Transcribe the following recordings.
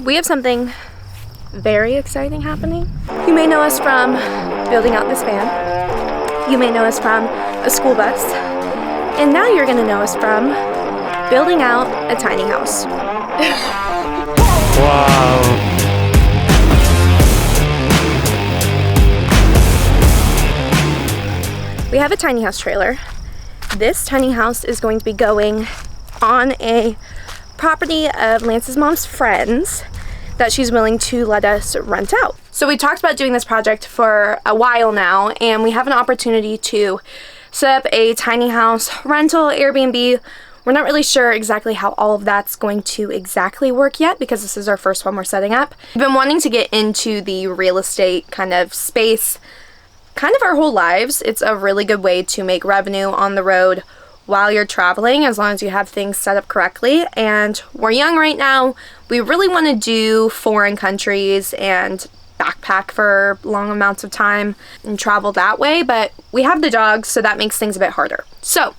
we have something very exciting happening. You may know us from building out this van. You may know us from a school bus. And now you're gonna know us from building out a tiny house. Wow. We have a tiny house trailer. This tiny house is going to be going on a property of Lance's mom's friends that she's willing to let us rent out. So we talked about doing this project for a while now, and we have an opportunity to set up a tiny house rental Airbnb. We're not really sure exactly how all of that's going to exactly work yet because this is our first one we're setting up. We've been wanting to get into the real estate kind of space kind of our whole lives. It's a really good way to make revenue on the road while you're traveling, as long as you have things set up correctly. And we're young right now. We really want to do foreign countries and backpack for long amounts of time and travel that way, but we have the dogs, so that makes things a bit harder. So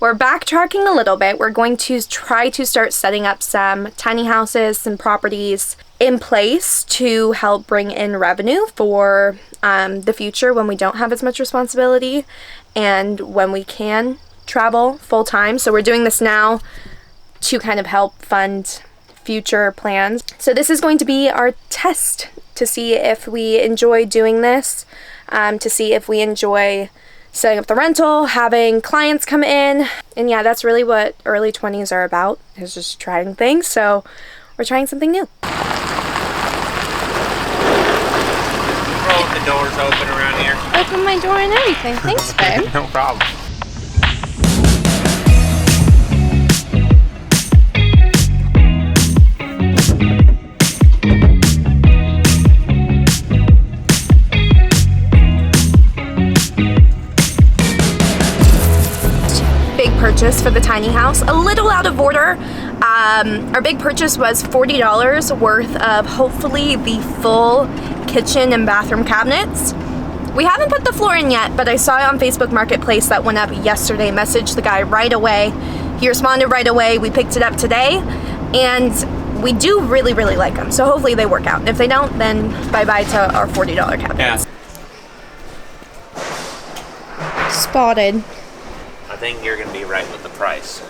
we're backtracking a little bit. We're going to try to start setting up some tiny houses, some properties in place to help bring in revenue for the future when we don't have as much responsibility and when we can travel full time. So we're doing this now to kind of help fund future plans. So this is going to be our test to see if we enjoy doing this, to see if we enjoy setting up the rental, having clients come in. And yeah, that's really what early 20s are about, is just trying things. So we're trying something new. Roll the doors open around here. Open my door and everything. Thanks, babe. No problem. Purchase for the tiny house, a little out of order. Our big purchase was $40 worth of hopefully the full kitchen and bathroom cabinets. We haven't put the floor in yet, but I saw it on Facebook Marketplace that went up yesterday. Messaged the guy right away. He responded right away. We picked it up today, and we do really, really like them. So hopefully they work out. If they don't, then bye-bye to our $40 cabinets. Yeah. Spotted. I think you're gonna be right with the price.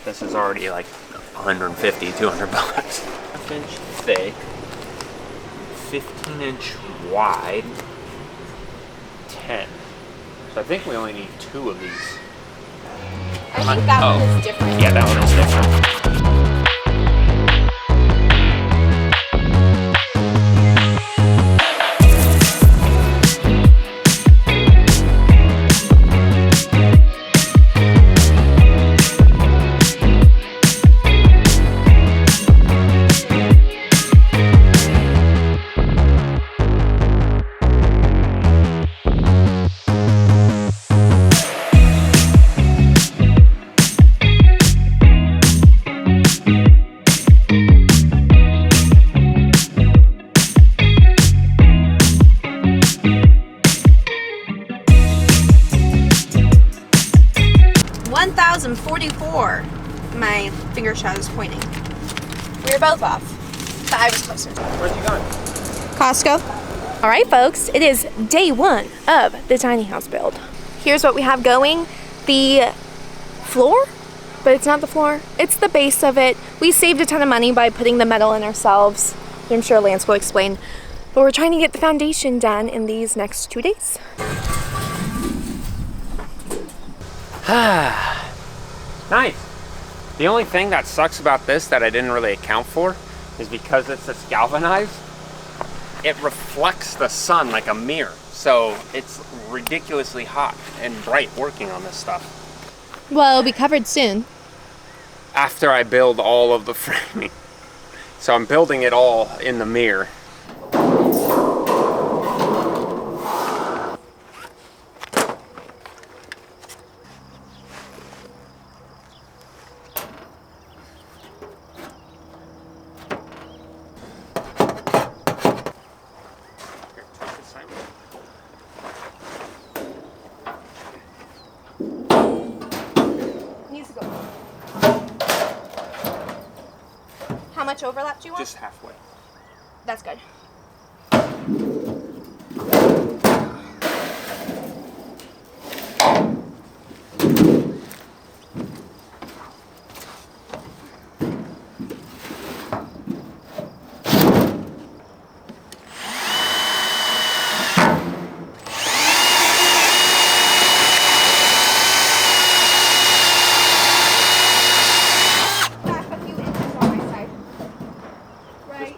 This is already like 150, 200 bucks. Half-inch thick, 15-inch wide, 10. So I think we only need 2 of these. I think that one is different. Yeah, that one is different. My finger shot is pointing. We were both off, but I was closer. Where's you going? Costco. All right, folks, it is day 1 of the tiny house build. Here's what we have going. The floor, but it's not the floor. It's the base of it. We saved a ton of money by putting the metal in ourselves. I'm sure Lance will explain. But we're trying to get the foundation done in these next 2 days. Nice. The only thing that sucks about this that I didn't really account for is because it's galvanized, it reflects the sun like a mirror. So it's ridiculously hot and bright working on this stuff. Well, it'll be covered soon. After I build all of the framing. So I'm building it all in the mirror. much overlap do you want? Just halfway. That's good.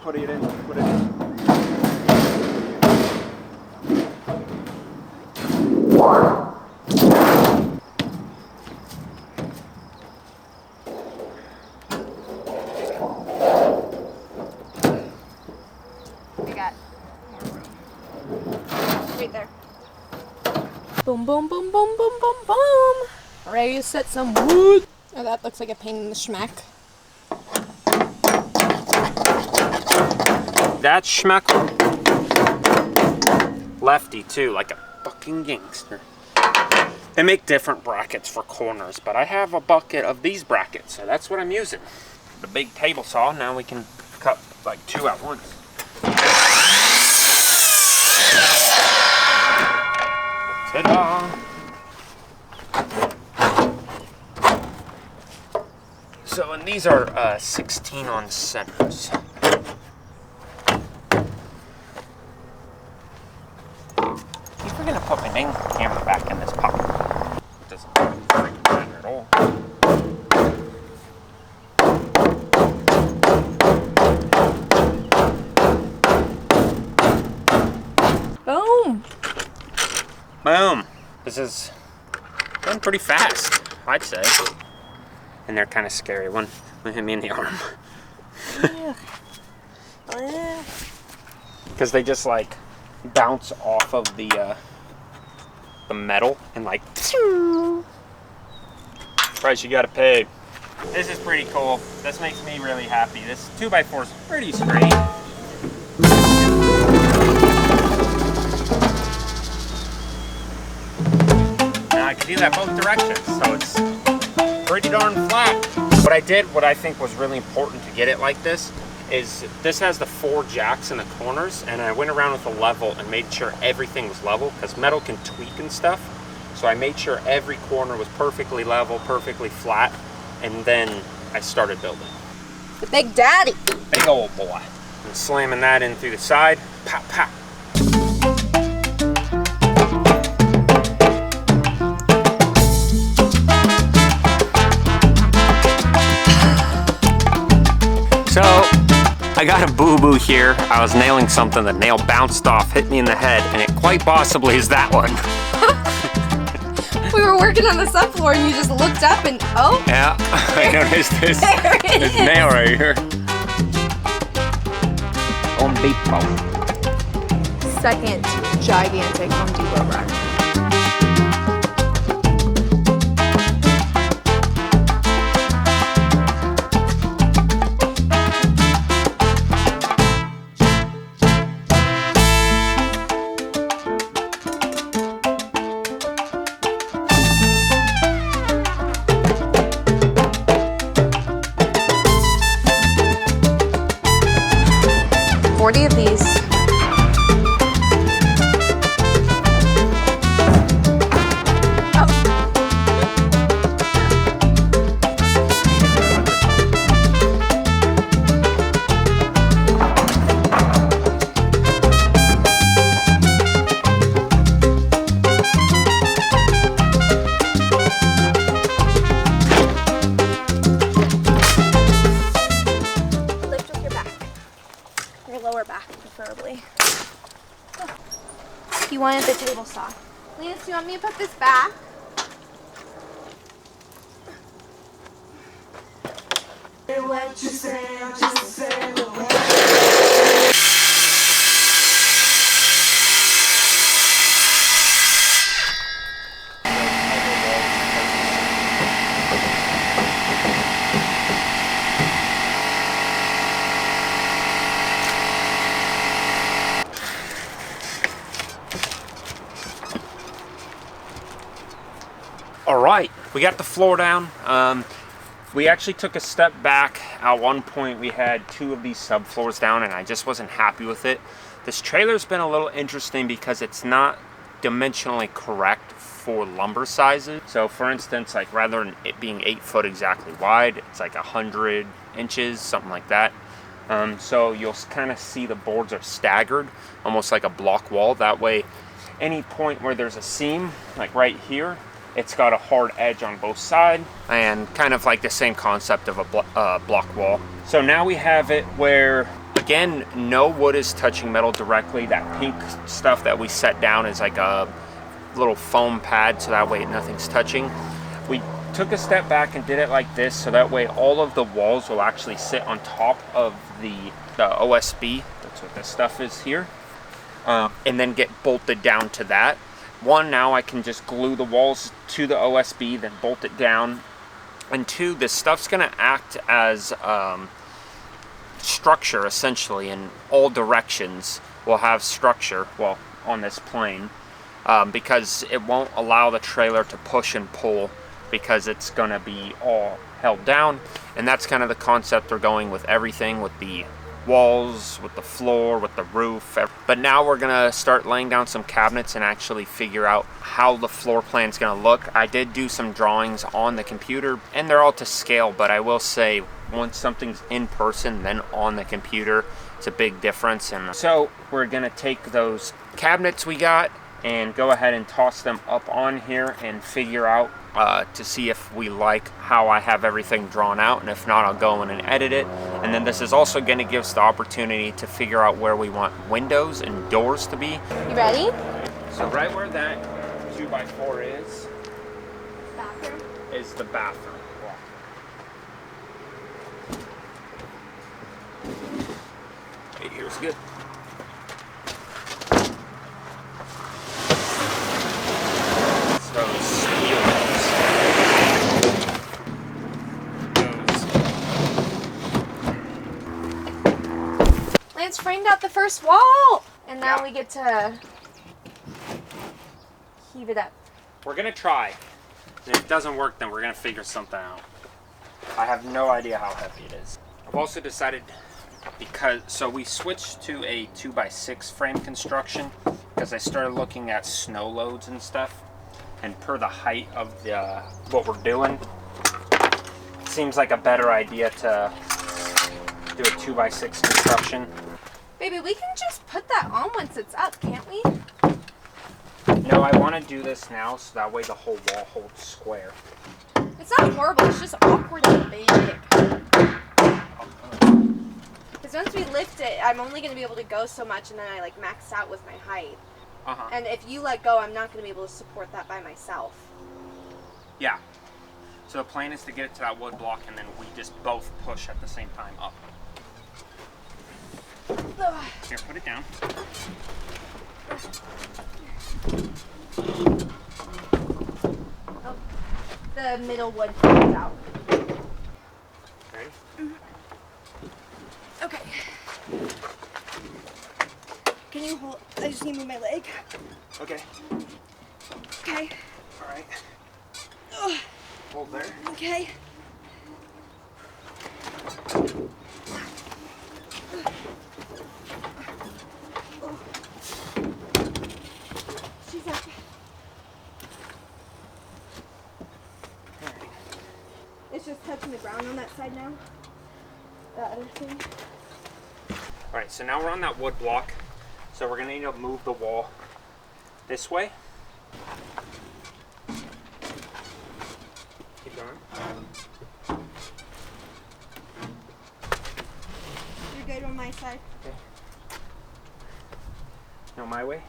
Put it in, put it in. I got more room. Right there. Boom, boom, boom, boom, boom, boom, boom. Ready to set some wood. Oh, that looks like a pain in the schmack. That schmuck. Lefty too, like a fucking gangster. They make different brackets for corners, but I have a bucket of these brackets, so that's what I'm using. The big table saw, now we can cut like 2 at once. Ta-da! So, and these are 16 on centers. If we're gonna put my main camera back in this pocket, it doesn't freaking matter at all. Boom! Boom! This is going pretty fast, I'd say. And they're kind of scary. One hit me in the arm. Because they just like bounce off of the metal and like price you gotta pay. This is pretty cool. This makes me really happy. This 2x4 is pretty straight. Now I can do that both directions, so it's pretty darn flat. What I did, what I think was really important to get it like this, is this has the 4 jacks in the corners, and I went around with a level and made sure everything was level, because metal can tweak and stuff. So I made sure every corner was perfectly level, perfectly flat, and then I started building. The Big Daddy. Big old boy. And slamming that in through the side. Pop, pop. So, I got a boo-boo here. I was nailing something, the nail bounced off, hit me in the head, and it quite possibly is that one. We were working on the subfloor and you just looked up and, oh. Yeah, I noticed this nail right here. Home Depot. Second gigantic Home Depot rack. Of these. Lift with your back. Your lower back, preferably. Oh. You wanted the table saw. Lance, do you want me to put this back? What you say, just say the word. All right, we got the floor down. We actually took a step back at one point we had 2 of these subfloors down and I just wasn't happy with it. This trailer's been a little interesting because it's not dimensionally correct for lumber sizes. So for instance, like rather than it being 8 foot exactly wide, it's like 100 inches, something like that. So you'll kind of see the boards are staggered, almost like a block wall. That way, any point where there's a seam, like right here, it's got a hard edge on both sides, and kind of like the same concept of a block wall. So now we have it where, again, no wood is touching metal directly. That pink stuff that we set down is like a little foam pad, so that way nothing's touching. We took a step back and did it like this, so that way all of the walls will actually sit on top of the OSB. That's what this stuff is here. And then get bolted down to that. One, now I can just glue the walls to the OSB, then bolt it down. And 2, this stuff's gonna act as structure, essentially, in all directions. Will have structure, well, on this plane, because it won't allow the trailer to push and pull, because it's gonna be all held down. And that's kind of the concept we're going with everything, with the walls, with the floor, with the roof. But now we're gonna start laying down some cabinets and actually figure out how the floor plan's gonna look. I did do some drawings on the computer and they're all to scale, but I will say once something's in person then on the computer, it's a big difference. And so we're gonna take those cabinets we got and go ahead and toss them up on here and figure out to see if we like how I have everything drawn out, and if not, I'll go in and edit it. And then this is also going to give us the opportunity to figure out where we want windows and doors to be. You ready? So right where that 2x4 is, Bathroom. Is the bathroom. Right here's good. Those steel ones. Lance framed out the first wall, and now we get to heave it up. We're gonna try. If it doesn't work, then we're gonna figure something out. I have no idea how heavy it is. I've also decided, so we switched to a 2x6 frame construction because I started looking at snow loads and stuff. And per the height of what we're doing, it seems like a better idea to do a 2x6 construction. Baby, we can just put that on once it's up, can't we? No, I want to do this now so that way the whole wall holds square. It's not horrible, it's just awkward and big. Because once we lift it, I'm only going to be able to go so much, and then I like maxed out with my height. And if you let go, I'm not going to be able to support that by myself. Yeah. So the plan is to get it to that wood block, and then we just both push at the same time up. Here, put it down. Oh, the middle wood comes out. Ready? Okay. Can you hold? I just need to move my leg. Okay. Okay. All right. Ugh. Hold there. Okay. She's up. It's just touching the ground on that side now. The other thing. All right, so now we're on that wood block. So we're gonna need to move the wall this way. Keep going. You're good on my side. Okay. No, my way.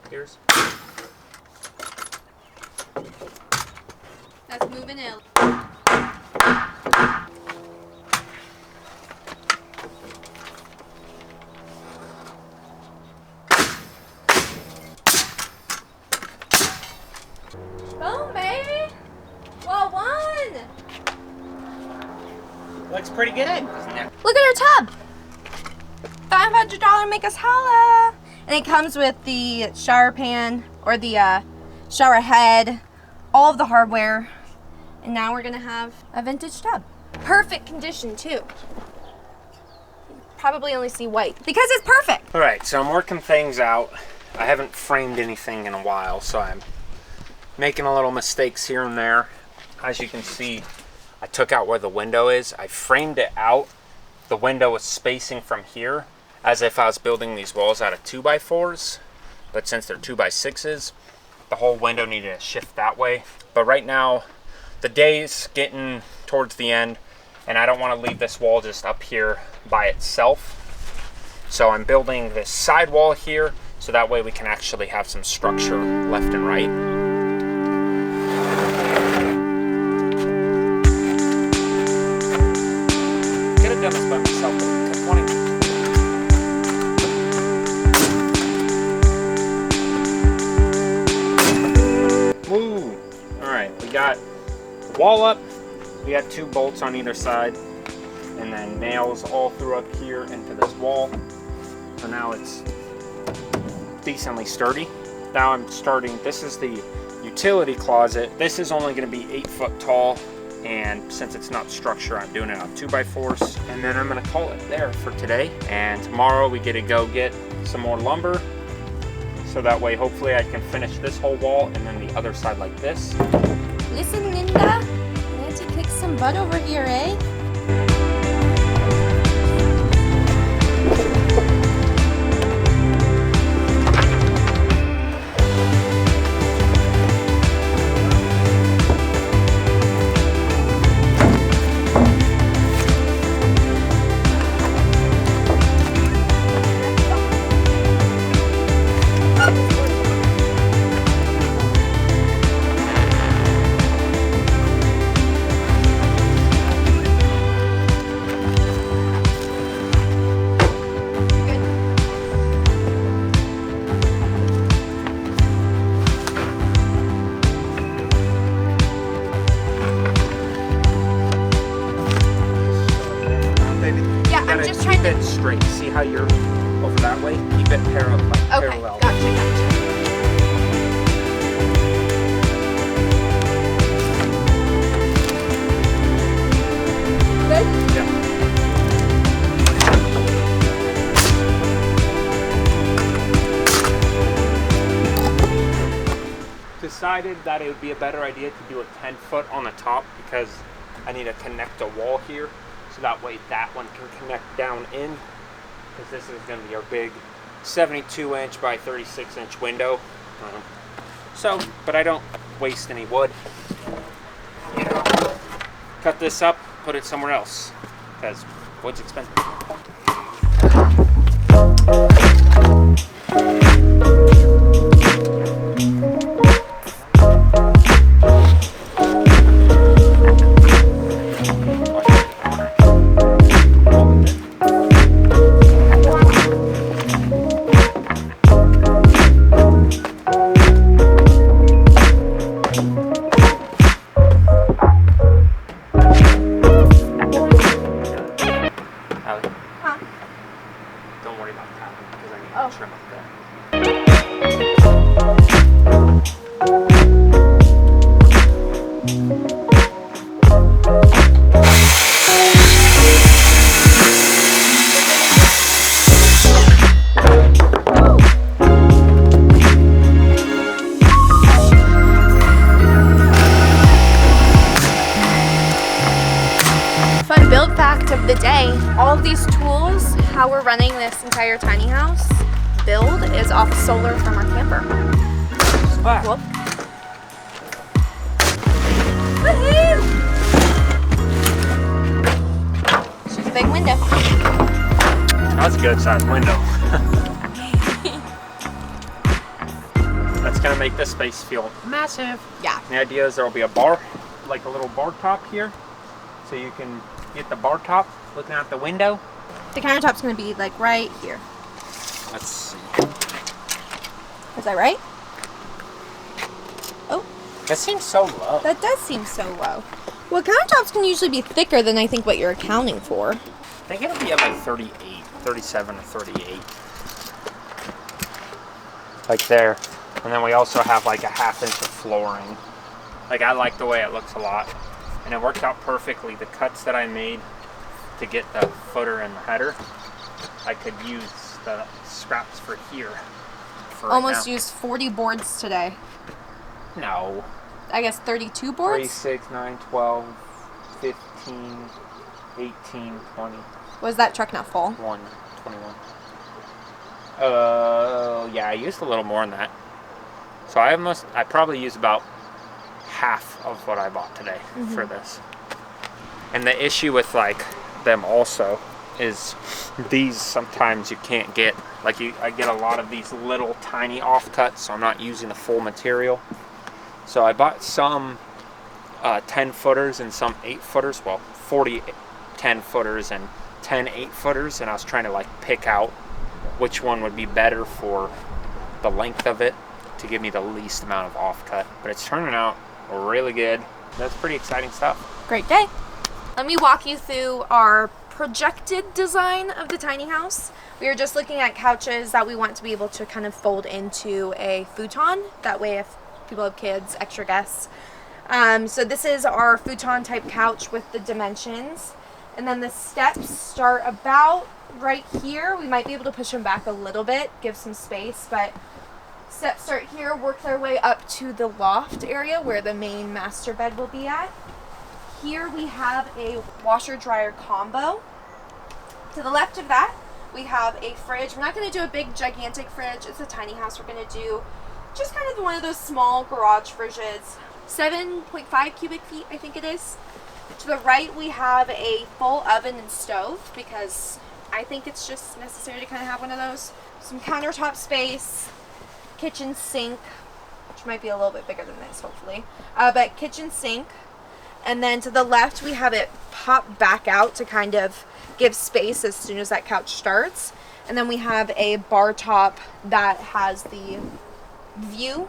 Here's. That's moving in. Boom, baby! Well, one! Looks pretty good, doesn't it? Look at our tub! $500 make us holla! And it comes with the shower pan, or the shower head, all of the hardware. And now we're gonna have a vintage tub. Perfect condition too. Probably only see white because it's perfect. All right, so I'm working things out. I haven't framed anything in a while, so I'm making a little mistakes here and there. As you can see, I took out where the window is. I framed it out. The window was spacing from here as if I was building these walls out of 2x4s, but since they're 2x6s, the whole window needed to shift that way. But right now, the day's getting towards the end, and I don't want to leave this wall just up here by itself. So I'm building this side wall here, so that way we can actually have some structure left and right. Could have done this by myself, but I kept wanting to. Woo! Alright, we got the wall up. We got 2 bolts on either side, and then nails all through up here into this wall. So now it's decently sturdy. Now I'm starting, this is the utility closet. This is only going to be 8 foot tall, and since it's not structure, I'm doing it on 2x4s, and then I'm going to call it there for today. And tomorrow we get to go get some more lumber, so that way hopefully I can finish this whole wall and then the other side like this. Listen, Linda, Nancy kicked some butt over here, eh? Keep it straight. See how you're over that way? Keep it parallel. Okay, parallel. gotcha. Good? Yeah. Decided that it would be a better idea to do a 10 foot on the top because I need to connect a wall here. So that way that one can connect down in, because this is going to be our big 72 inch by 36 inch window. But I don't waste any wood. You know, cut this up, put it somewhere else, because wood's expensive. Don't worry about that because I need to trim up there. Fun build fact of the day, all of these tools, how we're running this entire tiny house build is off solar from our camper. Cool. Woohoo! She's a big window. That's a good sized window. That's gonna make this space feel massive. Yeah. The idea is there will be a bar, like a little bar top here, so you can get the bar top looking out the window. The countertop's gonna be like right here. Let's see. Is that right? Oh, That seems so low. that does seem so low. Well, countertops can usually be thicker than I think what you're accounting for. I think it'll be at like 38, 37 or 38. Like there. And then we also have like a 1/2 inch of flooring. Like, I like the way it looks a lot. And it worked out perfectly. The cuts that I made to get the footer and the header, I could use the scraps for here. For Almost right used 40 boards today. now. No. I guess 32 3, boards? 6, 9, 12, 15, 18, 20. Was that truck not full? 21. Yeah, I used a little more than that. So I probably used about half of what I bought today for this. And the issue with like them also is these sometimes you can't get, like I get a lot of these little tiny offcuts, so I'm not using the full material. So I bought some 10 footers and some 8 footers, well 40 10 footers and 10 8-footers, and I was trying to like pick out which one would be better for the length of it to give me the least amount of offcut. But it's turning out really good. That's pretty exciting stuff. Great day. Let me walk you through our projected design of the tiny house. We are just looking at couches that we want to be able to kind of fold into a futon. That way if people have kids, extra guests. So this is our futon type couch with the dimensions. And then the steps start about right here. We might be able to push them back a little bit, give some space, but steps start here, work their way up to the loft area where the main master bed will be at. Here we have a washer dryer combo. To the left of that, we have a fridge. We're not going to do a big gigantic fridge. It's a tiny house. We're going to do just kind of one of those small garage fridges. 7.5 cubic feet, I think it is. To the right, we have a full oven and stove because I think it's just necessary to kind of have one of those. Some countertop space, kitchen sink, which might be a little bit bigger than this, hopefully. But kitchen sink. And then to the left, we have it pop back out to kind of give space as soon as that couch starts. And then we have a bar top that has the view,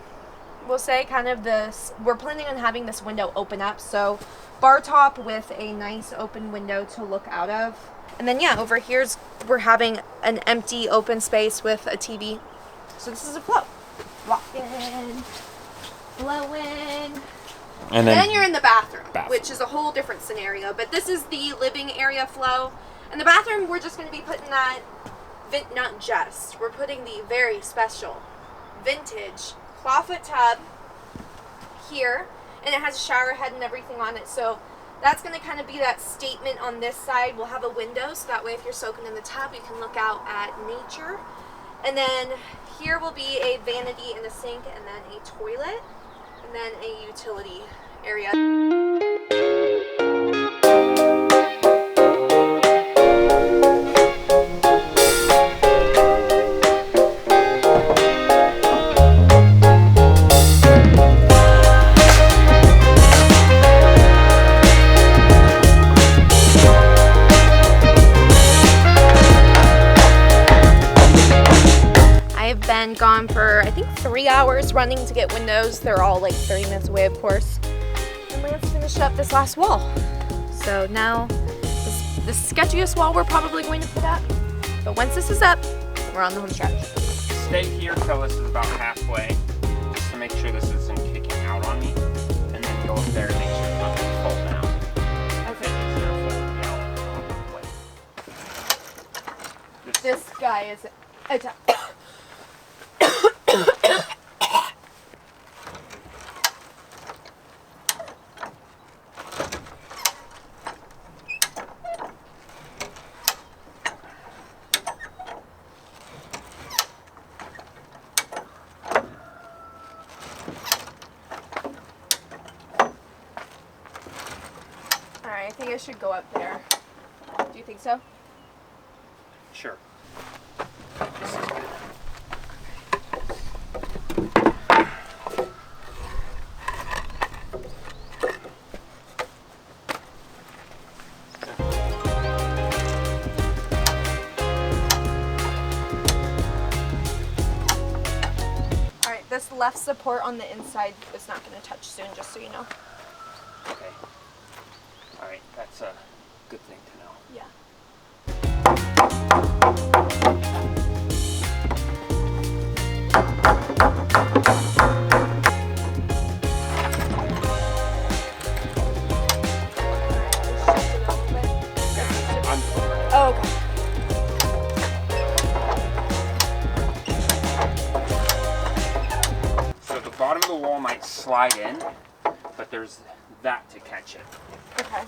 we'll say, kind of this. We're planning on having this window open up. So bar top with a nice open window to look out of. And then, yeah, over here's, we're having an empty open space with a TV. So this is a flow. Walk in, blow in. And then you're in the bathroom, which is a whole different scenario. But this is the living area flow. And the bathroom, we're just going to be putting that, we're putting the very special vintage clawfoot tub here. And it has a shower head and everything on it. So that's going to kind of be that statement on this side. We'll have a window, so that way if you're soaking in the tub, you can look out at nature. And then here will be a vanity and a sink, and then a toilet, and then a utility area. Been gone for I think 3 hours running to get windows. They're all like 30 minutes away, of course. And Lance finished up this last wall. So now the sketchiest wall we're probably going to put up. But once this is up, we're on the home stretch. Stay here till this is about halfway, just to make sure this isn't kicking out on me, and then go up there and make sure it's not going to fall down. Okay. This guy is a Alright, I think I should go up there. Do you think so? Sure. This left support on the inside is not going to touch soon, just so you know. Okay. Alright, that's a good thing to know. Yeah. there's that to catch it. Okay.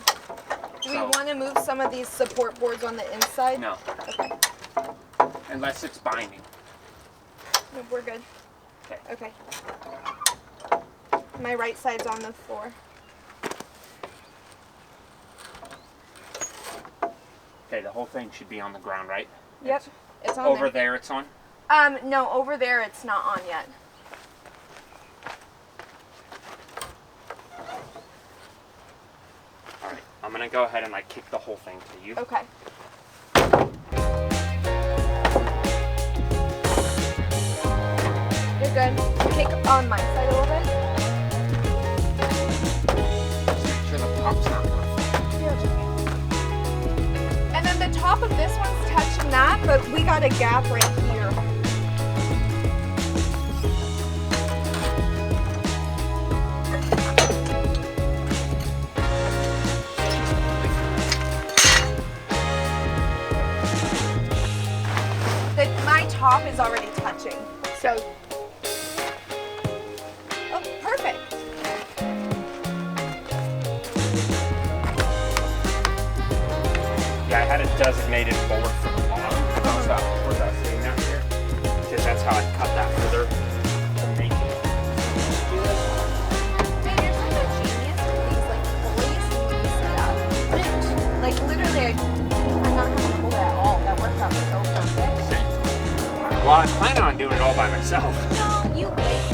Do we So- want to move some of these support boards on the inside? No, Okay. unless it's binding. No, we're good. Okay. Okay. My right side's on the floor. Okay, the whole thing should be on the ground, right? Yep. It's on Over there. there it's on? No, over there it's not on yet. Alright, I'm gonna go ahead and like kick the whole thing to you. Okay. You're good. Kick on my side a little bit. Just make sure the pop's not gonna And then the top of this one's touching that, but we got a gap right here. My top is already touching, so. Oh, perfect. Yeah, I had a designated board for the bottom. Where's that sitting down here? Because that's how I cut that further to make it. Man, you're such a genius with these like pulleys and these like literally, I'm not having to pull it at all. That worked out so perfect. Well, I was planning on doing it all by myself. No, you wait.